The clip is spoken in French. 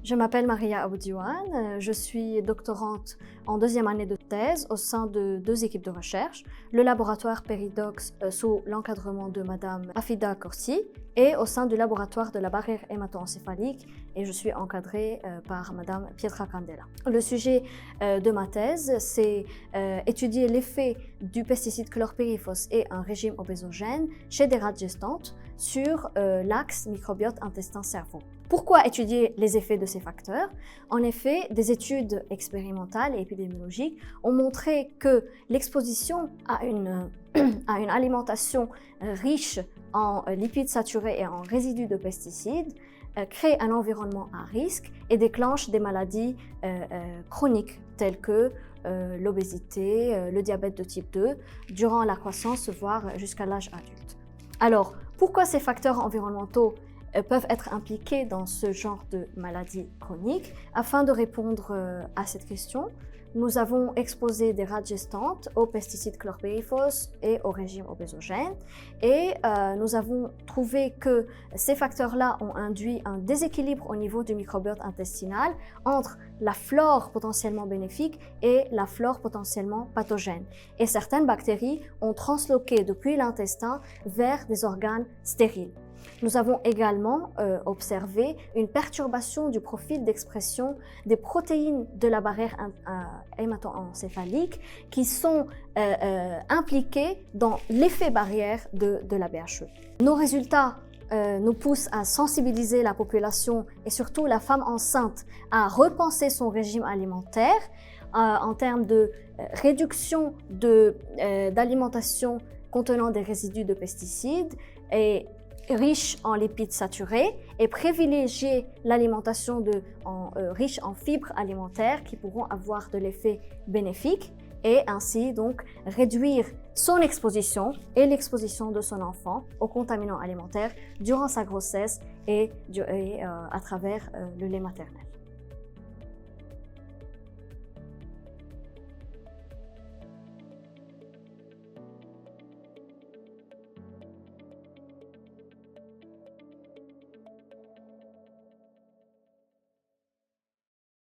Je m'appelle Maria Aboudiouane, je suis doctorante en deuxième année de thèse au sein de deux équipes de recherche, le laboratoire Péridox sous l'encadrement de Madame Afida Korsi et au sein du laboratoire de la barrière hémato-encéphalique et je suis encadrée par Madame Pietra Candela. Le sujet de ma thèse, c'est étudier l'effet du pesticide chlorpyrifos et un régime obésogène chez des rats gestantes sur l'axe microbiote intestin-cerveau. Pourquoi étudier les effets de ces facteurs? En effet, des études expérimentales et épidémiologiques ont montré que l'exposition à une alimentation riche en lipides saturés et en résidus de pesticides crée un environnement à risque et déclenche des maladies chroniques telles que l'obésité, le diabète de type 2, durant la croissance, voire jusqu'à l'âge adulte. Alors, pourquoi ces facteurs environnementaux peuvent être impliqués dans ce genre de maladies chroniques? Afin de répondre à cette question, nous avons exposé des rats gestantes aux pesticides chlorpyrifos et au régime obésogène et nous avons trouvé que ces facteurs-là ont induit un déséquilibre au niveau du microbiote intestinal entre la flore potentiellement bénéfique et la flore potentiellement pathogène. Et certaines bactéries ont transloqué depuis l'intestin vers des organes stériles. Nous avons également observé une perturbation du profil d'expression des protéines de la barrière hémato-encéphalique qui sont impliquées dans l'effet barrière de la BHE. Nos résultats nous poussent à sensibiliser la population et surtout la femme enceinte à repenser son régime alimentaire en termes de réduction d'alimentation contenant des résidus de pesticides et riche en lipides saturés et privilégier l'alimentation riche en fibres alimentaires qui pourront avoir de l'effet bénéfique et ainsi donc réduire son exposition et l'exposition de son enfant aux contaminants alimentaires durant sa grossesse et à travers le lait maternel.